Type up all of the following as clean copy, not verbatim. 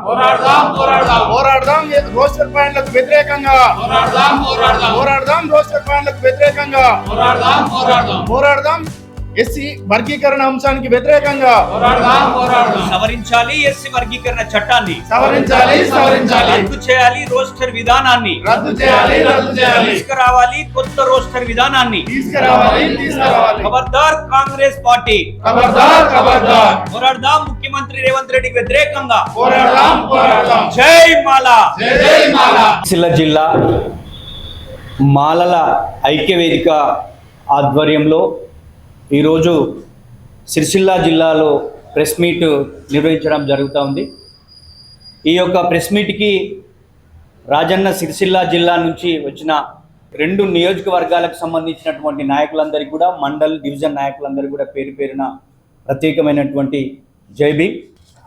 పోరాడదాం రోస్టర్ పాయింట్లకు వ్యతిరేకంగా పోరాడదాం రోస్టర్ పాయింట్లకు వ్యతిరేకంగా పోరాడదాం ఎస్సీ వర్గీకరణ అంశానికి వ్యతిరేకంగా సవరించాలి ఎస్సీ వర్గీకరణ చట్టాన్ని సవరించాలి రద్దు చేయాలి రోస్టర్ విధానాన్ని తీసుకురావాలి కొత్త రోస్టర్ విధానాన్ని ఖబర్దార్ కాంగ్రెస్ పార్టీ పోరాడదాం ముఖ్యమంత్రి రేవంత్ రెడ్డికి వ్యతిరేకంగా జై మాలా సిరిసిల్ల జిల్లా మాలల ఐక్యవేదిక ఆధ్వర్యంలో ఈరోజు సిరిసిల్ల జిల్లాలో ప్రెస్ మీట్ నిర్వహించడం జరుగుతూ ఉంది. ఈ యొక్క ప్రెస్ మీట్కి రాజన్న సిరిసిల్ల జిల్లా నుంచి వచ్చిన 2 నియోజకవర్గాలకు సంబంధించినటువంటి నాయకులందరికీ కూడా మండల్ డివిజన్ నాయకులందరికీ కూడా పేరు పేరున ప్రత్యేకమైనటువంటి జై భీమ్.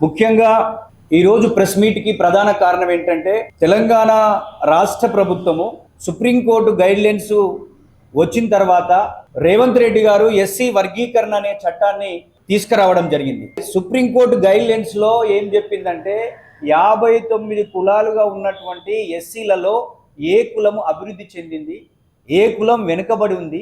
ముఖ్యంగా ఈరోజు ప్రెస్ మీట్కి ప్రధాన కారణం ఏంటంటే తెలంగాణ రాష్ట్ర ప్రభుత్వము సుప్రీంకోర్టు గైడ్లైన్స్ వచ్చిన తర్వాత రేవంత్ రెడ్డి గారు ఎస్సీ వర్గీకరణ అనే చట్టాన్ని తీసుకురావడం జరిగింది. సుప్రీంకోర్టు గైడ్లైన్స్ లో ఏం చెప్పిందంటే 59 కులాలుగా ఉన్నటువంటి ఎస్సీలలో ఏ కులము అభివృద్ధి చెందింది, ఏ కులం వెనుకబడి ఉంది,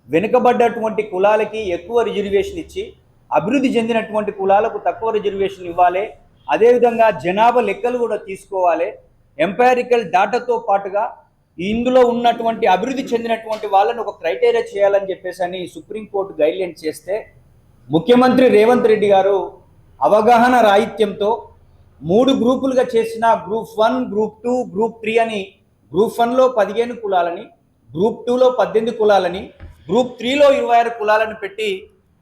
వెనుకబడ్డటువంటి కులాలకి ఎక్కువ రిజర్వేషన్ ఇచ్చి అభివృద్ధి చెందినటువంటి కులాలకు తక్కువ రిజర్వేషన్ ఇవ్వాలి, అదేవిధంగా జనాభా లెక్కలు కూడా తీసుకోవాలి, ఎంపైరికల్ డాటాతో పాటుగా ఇందులో ఉన్నటువంటి అభివృద్ధి చెందినటువంటి వాళ్ళని ఒక క్రైటీరియా చేయాలని చెప్పేసి అని సుప్రీంకోర్టు గైడ్లైన్ చేస్తే ముఖ్యమంత్రి రేవంత్ రెడ్డి గారు అవగాహన రాహిత్యంతో 3 గ్రూపులుగా చేసిన గ్రూప్ 1, గ్రూప్ 2, గ్రూప్ 3 అని గ్రూప్ 1లో 15 కులాలని, గ్రూప్ 2లో 18 కులాలని, గ్రూప్ 3లో 26 కులాలను పెట్టి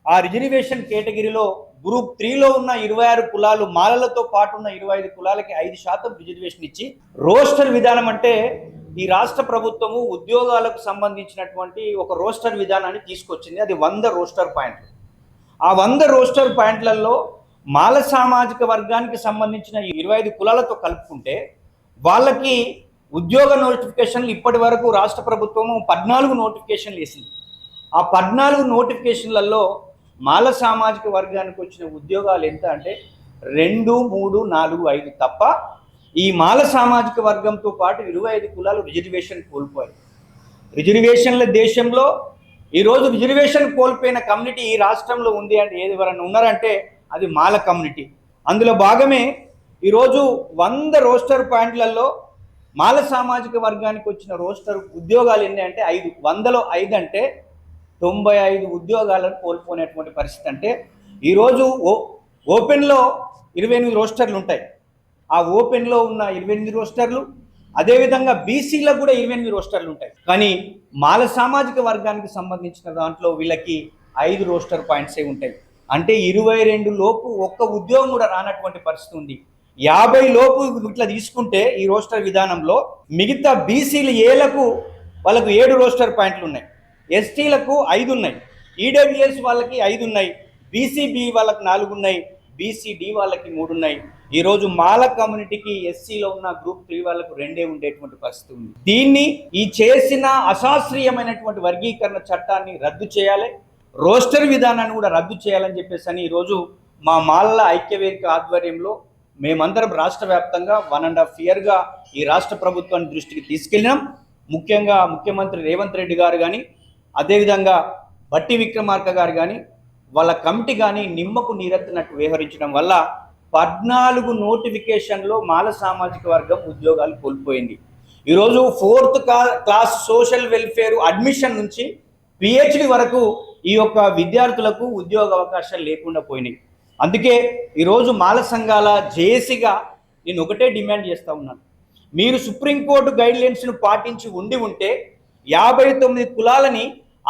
ఆ రిజర్వేషన్ కేటగిరీలో గ్రూప్ 3లో ఉన్న 26 కులాలు మాలలతో పాటు ఉన్న 25 కులాలకి 5% రిజర్వేషన్ ఇచ్చి రోస్టర్ విధానం అంటే ఈ రాష్ట్ర ప్రభుత్వము ఉద్యోగాలకు సంబంధించినటువంటి ఒక రోస్టర్ విధానాన్ని తీసుకొచ్చింది. అది 100 రోస్టర్ పాయింట్లు. ఆ 100 రోస్టర్ పాయింట్లలో మాల సామాజిక వర్గానికి సంబంధించిన 25 కులాలతో కలుపుకుంటే వాళ్ళకి ఉద్యోగ నోటిఫికేషన్లు ఇప్పటి వరకు రాష్ట్ర ప్రభుత్వము 14 నోటిఫికేషన్లు వేసింది. ఆ 14 నోటిఫికేషన్లలో మాల సామాజిక వర్గానికి వచ్చిన ఉద్యోగాలు ఎంత అంటే 2, 3, 4, 5 తప్ప ఈ మాల సామాజిక వర్గంతో పాటు 25 కులాలు రిజర్వేషన్ కోల్పోయాయి. రిజర్వేషన్ల దేశంలో ఈరోజు రిజర్వేషన్ కోల్పోయిన కమ్యూనిటీ ఈ రాష్ట్రంలో ఉంది అంటే ఎవరైనా ఉన్నారంటే అది మాల కమ్యూనిటీ. అందులో భాగమే ఈరోజు 100 రోస్టర్ పాయింట్లలో మాల సామాజిక వర్గానికి వచ్చిన రోస్టర్ ఉద్యోగాలు ఎన్ని అంటే 5. 100లో 5 అంటే 95 ఉద్యోగాలను కోల్పోయినటువంటి పరిస్థితి. అంటే ఈరోజు ఓపెన్లో 28 రోస్టర్లు ఉంటాయి. ఆ ఓపెన్లో ఉన్న 28 రోస్టర్లు, అదేవిధంగా బీసీలకు కూడా 28 రోస్టర్లు ఉంటాయి. కానీ మాల సామాజిక వర్గానికి సంబంధించిన దాంట్లో వీళ్ళకి 5 రోస్టర్ పాయింట్సే ఉంటాయి. అంటే 22 లోపు ఒక్క ఉద్యోగం కూడా రానటువంటి పరిస్థితి ఉంది. 50 లోపు ఇట్లా తీసుకుంటే ఈ రోస్టర్ విధానంలో మిగతా బీసీలు ఏలకు వాళ్ళకు 7 రోస్టర్ పాయింట్లు ఉన్నాయి, ఎస్టీలకు 5 ఉన్నాయి, ఈడబ్ల్యూఎస్ వాళ్ళకి 5 ఉన్నాయి, బీసీబీ వాళ్ళకి 4 ఉన్నాయి, బీసీడీ వాళ్ళకి 3 ఉన్నాయి. ఈరోజు మాల కమ్యూనిటీకి ఎస్సీలో ఉన్న గ్రూప్ 3 వాళ్ళకు 2 ఉండేటువంటి పరిస్థితి ఉంది. దీన్ని ఈ చేసిన అశాస్త్రీయమైనటువంటి వర్గీకరణ చట్టాన్ని రద్దు చేయాలి, రోస్టర్ విధానాన్ని కూడా రద్దు చేయాలని చెప్పేసి అని ఈరోజు మా మాలల ఐక్యవేదిక ఆధ్వర్యంలో మేమందరం రాష్ట్ర వ్యాప్తంగా 1.5 ఇయర్గా ఈ రాష్ట్ర ప్రభుత్వాన్ని దృష్టికి తీసుకెళ్ళినాం. ముఖ్యంగా ముఖ్యమంత్రి రేవంత్ రెడ్డి గారు కానీ, అదేవిధంగా బట్టి విక్రమార్క గారు కానీ, వాళ్ళ కమిటీ కానీ నిమ్మకు నీరెత్తినట్టు వ్యవహరించడం వల్ల 14 నోటిఫికేషన్లో మాల సామాజిక వర్గం ఉద్యోగాలు కోల్పోయింది. ఈరోజు 4th class social welfare admission నుంచి పిహెచ్డి వరకు ఈ యొక్క విద్యార్థులకు ఉద్యోగ అవకాశాలు లేకుండా పోయినాయి. అందుకే ఈరోజు మాల సంఘాల జేఏసీగా నేను ఒకటే డిమాండ్ చేస్తూ ఉన్నాను. మీరు సుప్రీంకోర్టు గైడ్లైన్స్ను పాటించి ఉంటే 59 కులాలని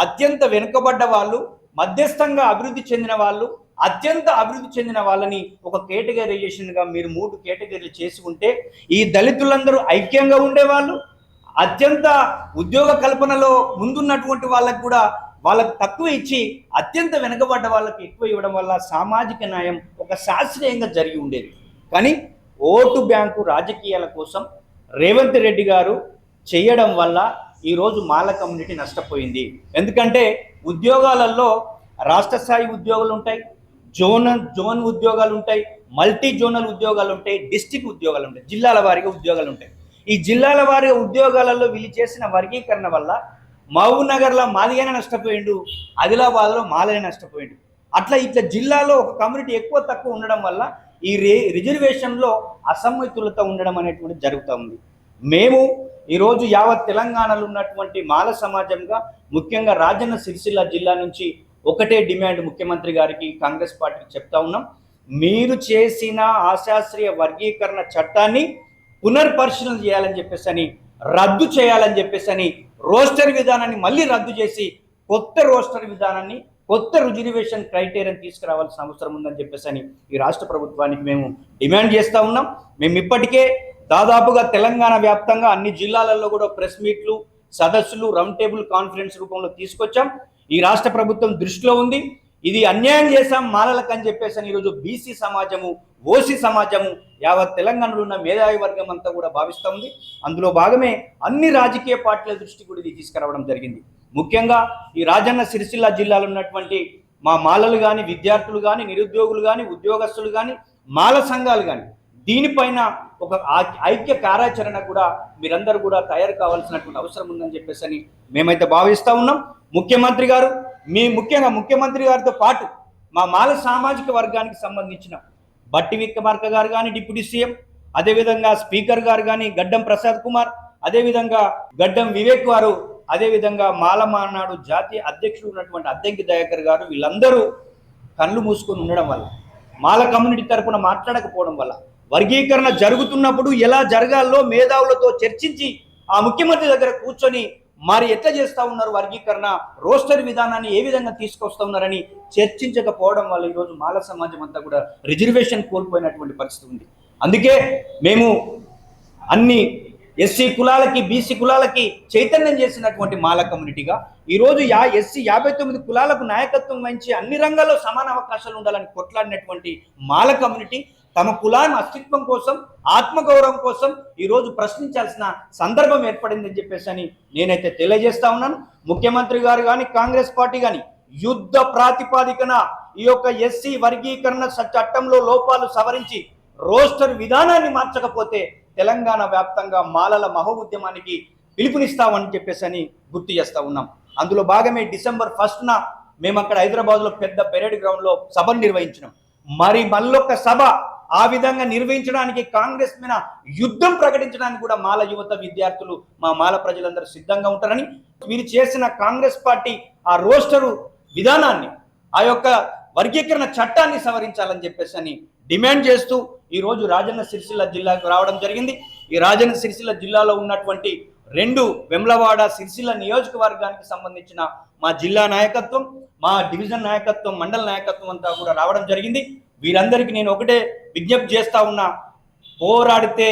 అత్యంత వెనుకబడ్డ వాళ్ళు, మధ్యస్థంగా అభివృద్ధి చెందిన వాళ్ళు, అత్యంత అభివృద్ధి చెందిన వాళ్ళని ఒక కేటగరైజేషన్గా మీరు 3 కేటగిరీలు చేసి ఉంటే ఈ దళితులందరూ ఐక్యంగా ఉండేవాళ్ళు. అత్యంత ఉద్యోగ కల్పనలో ముందున్నటువంటి వాళ్ళకు కూడా వాళ్ళకు తక్కువ ఇచ్చి అత్యంత వెనుకబడ్డ వాళ్ళకి ఎక్కువ ఇవ్వడం వల్ల సామాజిక న్యాయం ఒక శాస్త్రీయంగా జరిగి ఉండేది. కానీ ఓటు బ్యాంకు రాజకీయాల కోసం రేవంత్ రెడ్డి గారు చేయడం వల్ల ఈరోజు మాల కమ్యూనిటీ నష్టపోయింది. ఎందుకంటే ఉద్యోగాలలో రాష్ట్ర స్థాయి ఉద్యోగులు ఉంటాయి, జోన్ ఉద్యోగాలు ఉంటాయి, మల్టీ జోనల్ ఉద్యోగాలు ఉంటాయి, డిస్టిక్ ఉద్యోగాలు ఉంటాయి, జిల్లాల వారీగా ఉద్యోగాలు ఉంటాయి. ఈ జిల్లాల వారీగా ఉద్యోగాలలో వీళ్ళు చేసిన వర్గీకరణ వల్ల మహబూబ్ నగర్లో మాదిగానే నష్టపోయిండు, ఆదిలాబాద్లో మాలనే నష్టపోయిండు. ఇట్లా జిల్లాలో ఒక కమ్యూనిటీ ఎక్కువ తక్కువ ఉండడం వల్ల ఈ రిజర్వేషన్లో అసమ్మతులత ఉండడం అనేటువంటిది జరుగుతూ ఉంది. మేము ఈరోజు యావత్ తెలంగాణలో ఉన్నటువంటి మాల సమాజంగా ముఖ్యంగా రాజన్న సిరిసిల్ల జిల్లా నుంచి ఒకటే డిమాండ్ ముఖ్యమంత్రి గారికి, కాంగ్రెస్ పార్టీకి చెప్తా ఉన్నాం. మీరు చేసిన ఆశాస్త్రీయ వర్గీకరణ చట్టాన్ని పునర్పరిశీలన చేయాలని చెప్పేసి, రద్దు చేయాలని చెప్పేసి, రోస్టర్ విధానాన్ని మళ్ళీ రద్దు చేసి కొత్త రోస్టర్ విధానాన్ని, కొత్త రిజర్వేషన్ క్రైటీరియాని తీసుకురావాల్సిన అవసరం ఉందని చెప్పేసి ఈ రాష్ట్ర ప్రభుత్వానికి మేము డిమాండ్ చేస్తూ ఉన్నాం. మేము ఇప్పటికే దాదాపుగా తెలంగాణ వ్యాప్తంగా అన్ని జిల్లాలలో కూడా ప్రెస్ మీట్లు, సదస్సులు, రౌండ్ టేబుల్ కాన్ఫరెన్స్ రూపంలో తీసుకొచ్చాం. ఈ రాష్ట్ర ప్రభుత్వం దృష్టిలో ఉంది. ఇది అన్యాయం చేశాం మాలలకు అని చెప్పేసి ఈరోజు బీసీ సమాజము, ఓసీ సమాజము, యావత్ తెలంగాణలో ఉన్న మేధావి వర్గం అంతా కూడా భావిస్తూ ఉంది. అందులో భాగమే అన్ని రాజకీయ పార్టీల దృష్టి కూడా ఇది తీసుకురావడం జరిగింది. ముఖ్యంగా ఈ రాజన్న సిరిసిల్ల జిల్లాలో ఉన్నటువంటి మా మాలలు కానీ, విద్యార్థులు కానీ, నిరుద్యోగులు కానీ, ఉద్యోగస్తులు కానీ, మాల సంఘాలు కానీ దీనిపైన ఒక ఐక్య కార్యాచరణ కూడా మీరందరూ కూడా తయారు కావాల్సినటువంటి అవసరం ఉందని చెప్పేసి మేమైతే భావిస్తూ ఉన్నాం. ముఖ్యమంత్రి గారు, ముఖ్యంగా ముఖ్యమంత్రి గారితో పాటు మా మాల సామాజిక వర్గానికి సంబంధించిన బట్టి విక్రమార్క గారు కానీ, డిప్యూటీ సీఎం, అదేవిధంగా స్పీకర్ గారు కానీ గడ్డం ప్రసాద్ కుమార్, అదేవిధంగా గడ్డం వివేక్ గారు, అదేవిధంగా మాల మానాడు జాతీయ అధ్యక్షుడు ఉన్నటువంటి అద్దంకి దయాకర్ గారు, వీళ్ళందరూ కళ్ళు మూసుకొని ఉండడం వల్ల, మాల కమ్యూనిటీ తరపున మాట్లాడకపోవడం వల్ల, వర్గీకరణ జరుగుతున్నప్పుడు ఎలా జరగాలో మేధావులతో చర్చించి ఆ ముఖ్యమంత్రి దగ్గర కూర్చొని మరి ఎట్లా చేస్తూ ఉన్నారు వర్గీకరణ, రోస్టర్ విధానాన్ని ఏ విధంగా తీసుకొస్తా ఉన్నారని చర్చించకపోవడం వల్ల ఈరోజు మాల సమాజం అంతా కూడా రిజర్వేషన్ కోల్పోయినటువంటి పరిస్థితి ఉంది. అందుకే మేము అన్ని ఎస్సీ కులాలకి, బీసీ కులాలకి చైతన్యం చేసినటువంటి మాల కమ్యూనిటీగా ఈరోజు ఎస్సీ 59 కులాలకు నాయకత్వం వహించి అన్ని రంగాల్లో సమాన అవకాశాలు ఉండాలని కొట్లాడినటువంటి మాల కమ్యూనిటీ తమ కులాన్ని అస్తిత్వం కోసం, ఆత్మగౌరవం కోసం ఈరోజు ప్రశ్నించాల్సిన సందర్భం ఏర్పడిందని చెప్పేసి నేనైతే తెలియజేస్తా ఉన్నాను. ముఖ్యమంత్రి గారు కానీ, కాంగ్రెస్ పార్టీ కానీ యుద్ధ ప్రాతిపాదికన ఈ యొక్క ఎస్సీ వర్గీకరణ చట్టంలో లోపాలు సవరించి రోస్టర్ విధానాన్ని మార్చకపోతే తెలంగాణ వ్యాప్తంగా మాలల మహోద్యమానికి పిలుపునిస్తామని చెప్పేసి గుర్తు చేస్తూ ఉన్నాం. అందులో భాగమే డిసెంబర్ 1న మేము అక్కడ హైదరాబాద్లో పెద్ద పెరేడ్ గ్రౌండ్లో సభను నిర్వహించినాం. మరి మళ్ళొక్క సభ ఆ విధంగా నిర్వహించడానికి, కాంగ్రెస్ మీద యుద్ధం ప్రకటించడానికి కూడా మాల యువత, విద్యార్థులు, మా మాల ప్రజలందరూ సిద్ధంగా ఉంటారని, మీరు చేసిన కాంగ్రెస్ పార్టీ ఆ రోస్టరు విధానాన్ని, ఆ యొక్క వర్గీకరణ చట్టాన్ని సవరించాలని చెప్పేసి డిమాండ్ చేస్తూ ఈరోజు రాజన్న సిరిసిల్ల జిల్లాకు రావడం జరిగింది. ఈ రాజన్న సిరిసిల్ల జిల్లాలో ఉన్నటువంటి 2 వెమ్లవాడ, సిరిసిల్ల నియోజకవర్గానికి సంబంధించిన మా జిల్లా నాయకత్వం, మా డివిజన్ నాయకత్వం, మండల నాయకత్వం అంతా కూడా రావడం జరిగింది. వీరందరికీ నేను ఒకటే విజ్ఞప్తి చేస్తా ఉన్నా, పోరాడితే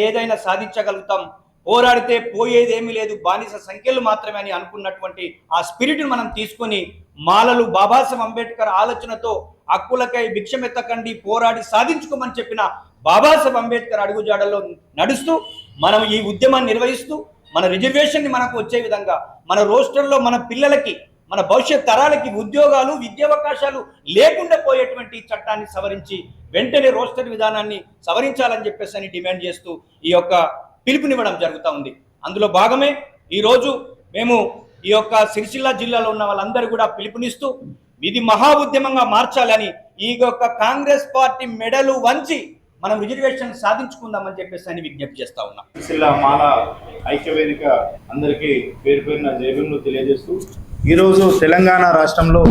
ఏదైనా సాధించగలుగుతాం, పోరాడితే పోయేదేమీ లేదు, బానిస సంఖ్యలు మాత్రమే అని అనుకున్నటువంటి ఆ స్పిరిట్ని మనం తీసుకొని మాలలు బాబాసాహెబ్ అంబేద్కర్ ఆలోచనతో హక్కులకై భిక్షమెత్తకండి, పోరాడి సాధించుకోమని చెప్పిన బాబాసాహెబ్ అంబేద్కర్ అడుగుజాడల్లో నడుస్తూ మనం ఈ ఉద్యమాన్ని నిర్వహిస్తూ మన రిజర్వేషన్ని మనకు వచ్చే విధంగా, మన రోస్టర్లో మన పిల్లలకి, మన భవిష్యత్ తరాలకి ఉద్యోగాలు, విద్యావకాశాలు లేకుండా పోయేటువంటి చట్టాన్ని సవరించి వెంటనే రోస్టర్ విధానాన్ని సవరించాలని చెప్పేసి డిమాండ్ చేస్తూ ఈ యొక్క పిలుపునివ్వడం జరుగుతూ ఉంది. అందులో భాగమే ఈరోజు మేము ఈ యొక్క సిరిసిల్ల జిల్లాలో ఉన్న వాళ్ళందరూ కూడా పిలుపునిస్తూ ఇది మహా ఉద్యమంగా మార్చాలని, ఈ యొక్క కాంగ్రెస్ పార్టీ మెడలు వంచి మనం రిజర్వేషన్ సాధించుకుందామని చెప్పేసి విజ్ఞప్తి చేస్తా ఉన్నాం. సిరిసిల్ల మాల ఐక్యవేదిక అందరికీ పేరు పేరున జైబులు తెలియజేస్తూ, ఈరోజు తెలంగాణ రాష్ట్రంలో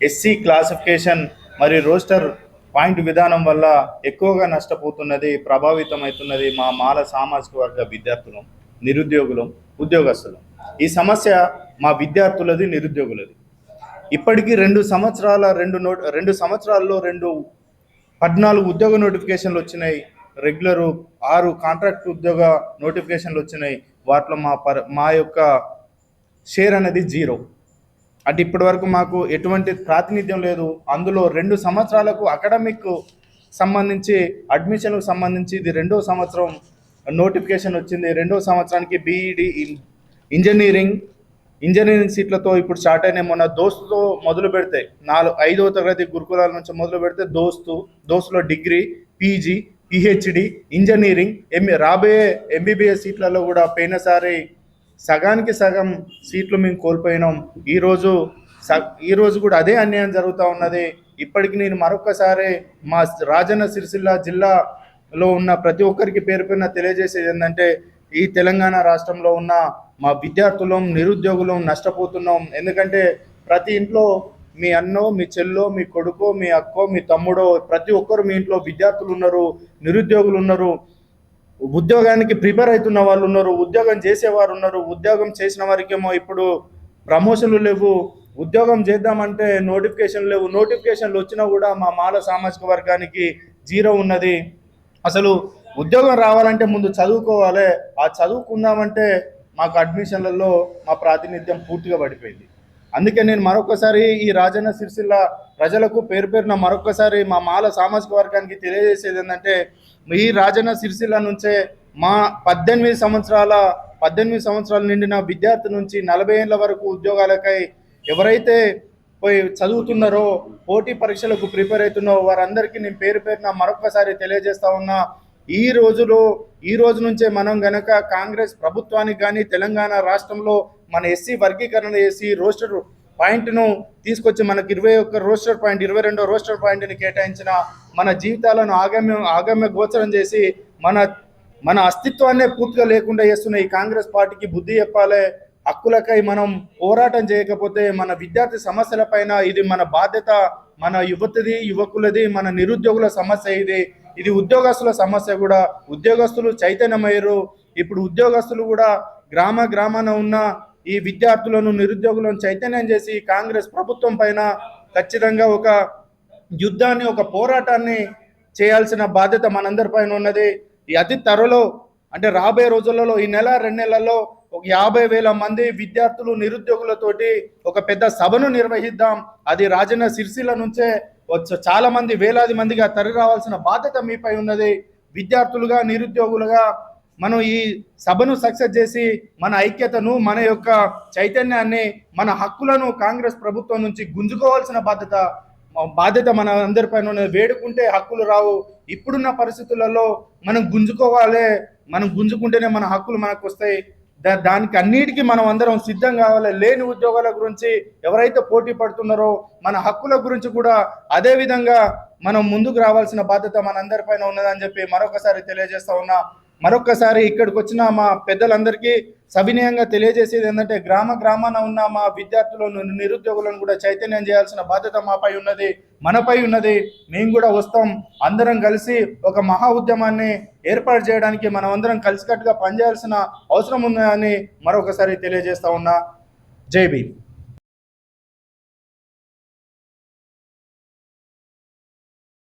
ఎస్సీ క్లాసిఫికేషన్ మరియు రోస్టర్ పాయింట్ విధానం వల్ల ఎక్కువగా నష్టపోతున్నది, ప్రభావితమవుతున్నది మా మాల సామాజిక వర్గ విద్యార్థులు, నిరుద్యోగులు, ఉద్యోగస్తులు. ఈ సమస్య మా విద్యార్థులది, నిరుద్యోగులది. ఇప్పటికీ 2 సంవత్సరాల్లో 14 ఉద్యోగ నోటిఫికేషన్లు వచ్చినాయి, రెగ్యులరు 6 కాంట్రాక్ట్ ఉద్యోగ నోటిఫికేషన్లు వచ్చినాయి. వాటిలో మా యొక్క షేర్ అనేది 0. అంటే ఇప్పటి వరకు మాకు ఎటువంటి ప్రాతినిధ్యం లేదు. అందులో 2 సంవత్సరాలకు అకాడమిక్ సంబంధించి, అడ్మిషన్కు సంబంధించి ఇది 2వ సంవత్సరం నోటిఫికేషన్ వచ్చింది. 2వ సంవత్సరానికి బీఈడి ఇంజనీరింగ్ ఇంజనీరింగ్ సీట్లతో ఇప్పుడు స్టార్ట్ అయినాయి. మొన్న దోస్తుతో మొదలు పెడితే 5వ తరగతి గురుకులాల నుంచి మొదలు పెడితే దోస్తులో డిగ్రీ, పీజీ, పిహెచ్డి, ఇంజనీరింగ్, రాబోయే ఎంబీబీఎస్ సీట్లలో కూడా పోయినసారి సగానికి సగం సీట్లు మేము కోల్పోయినాం. ఈరోజు కూడా అదే అన్యాయం జరుగుతూ ఉన్నది. ఇప్పటికి నేను మరొకసారి మా రాజన్న సిరిసిల్ల జిల్లాలో ఉన్న ప్రతి ఒక్కరికి పేరు పేరున తెలియజేసేది ఏంటంటే, ఈ తెలంగాణ రాష్ట్రంలో ఉన్న మా విద్యార్థులం, నిరుద్యోగులం నష్టపోతున్నాం. ఎందుకంటే ప్రతి ఇంట్లో మీ అన్నో, మీ చెల్లో, మీ కొడుకో, మీ అక్కో, మీ తమ్ముడో, ప్రతి ఒక్కరు మీ ఇంట్లో విద్యార్థులు ఉన్నారు, నిరుద్యోగులు ఉన్నారు, ఉద్యోగానికి ప్రిపేర్ అవుతున్న వాళ్ళు ఉన్నారు, ఉద్యోగం చేసేవారు ఉన్నారు. ఉద్యోగం చేసిన వారికేమో ఇప్పుడు ప్రమోషన్లు లేవు, ఉద్యోగం చేద్దామంటే నోటిఫికేషన్లు లేవు. నోటిఫికేషన్లు వచ్చినా కూడా మా మాల సామాజిక వర్గానికి 0 ఉన్నది. అసలు ఉద్యోగం రావాలంటే ముందు చదువుకోవాలి. ఆ చదువుకుందామంటే మాకు అడ్మిషన్లలో మా ప్రాతినిధ్యం పూర్తిగా పడిపోయింది. అందుకే నేను మరొకసారి ఈ రాజన్న సిరిసిల్ల ప్రజలకు పేరు పేరున మరొకసారి మా మాల సామాజిక వర్గానికి తెలియజేసేది ఏంటంటే, ఈ రాజన్న సిరిసిల్ల నుంచే మా 18 సంవత్సరాలు నిండిన విద్యార్థి నుంచి 40 ఏళ్ళ వరకు ఉద్యోగాలకై ఎవరైతే పోయి చదువుతున్నారో, పోటీ పరీక్షలకు ప్రిపేర్ అవుతున్నారో వారందరికీ నేను పేరు పేరున మరొకసారి తెలియజేస్తా ఉన్నా. ఈ రోజు నుంచే మనం గనక కాంగ్రెస్ ప్రభుత్వానికి కానీ తెలంగాణ రాష్ట్రంలో మన ఎస్సీ వర్గీకరణ చేసి రోస్టర్ పాయింట్ను తీసుకొచ్చి మనకు 21 రోస్టర్ పాయింట్, 22వ రోస్టర్ పాయింట్ని కేటాయించిన మన జీవితాలను ఆగమ్య గోచరం చేసి మన అస్తిత్వాన్నే పూర్తిగా లేకుండా చేస్తున్న ఈ కాంగ్రెస్ పార్టీకి బుద్ధి చెప్పాలి. హక్కులకై మనం పోరాటం చేయకపోతే మన విద్యార్థి సమస్యల పైన ఇది మన బాధ్యత. మన యువకులది, మన నిరుద్యోగుల సమస్య ఇది ఉద్యోగస్తుల సమస్య కూడా. ఉద్యోగస్తులు చైతన్యమయ్యారు. ఇప్పుడు ఉద్యోగస్తులు కూడా గ్రామాన ఉన్న ఈ విద్యార్థులను, నిరుద్యోగులను చైతన్యం చేసి కాంగ్రెస్ ప్రభుత్వం పైన ఖచ్చితంగా ఒక యుద్ధాన్ని, ఒక పోరాటాన్ని చేయాల్సిన బాధ్యత మనందరి పైన ఉన్నది. ఈ అతి త్వరలో అంటే రాబోయే రోజులలో ఈ నెల 2 నెలల్లో ఒక 50,000 మంది విద్యార్థులు, నిరుద్యోగులతోటి ఒక పెద్ద సభను నిర్వహిద్దాం. అది రాజన్న సిరిసిల్ల నుంచే చాలా మంది, వేలాది మందిగా తరలి రావాల్సిన బాధ్యత మీపై ఉన్నది. విద్యార్థులుగా, నిరుద్యోగులుగా మనం ఈ సభను సక్సెస్ చేసి మన ఐక్యతను, మన యొక్క చైతన్యాన్ని, మన హక్కులను కాంగ్రెస్ ప్రభుత్వం నుంచి గుంజుకోవాల్సిన బాధ్యత మన అందరిపైన ఉన్నది. వేడుకుంటే హక్కులు రావు. ఇప్పుడున్న పరిస్థితులలో మనం గుంజుకోవాలి. మనం గుంజుకుంటేనే మన హక్కులు మనకు వస్తాయి. దానికి అన్నిటికీ మనం అందరం సిద్ధం కావాలి. లేని ఉద్యోగాల గురించి ఎవరైతే పోటీ పడుతున్నారో మన హక్కుల గురించి కూడా అదే విధంగా మనం ముందుకు రావాల్సిన బాధ్యత మనందరిపైన ఉన్నదని చెప్పి మరొకసారి తెలియజేస్తా ఉన్నా. మరొకసారి ఇక్కడికి వచ్చిన మా పెద్దలందరికీ సవినయంగా తెలియజేసేది ఏంటంటే, గ్రామాన ఉన్న మా విద్యార్థులను, నిరుద్యోగులను కూడా చైతన్యం చేయాల్సిన బాధ్యత మనపై ఉన్నది. మేము కూడా వస్తాం. అందరం కలిసి ఒక మహా ఉద్యమాన్ని ఏర్పాటు చేయడానికి మనం అందరం కలిసికట్టుగా పనిచేయాల్సిన అవసరం ఉందని మరొకసారి తెలియజేస్తా ఉన్నా. జై భీమ్.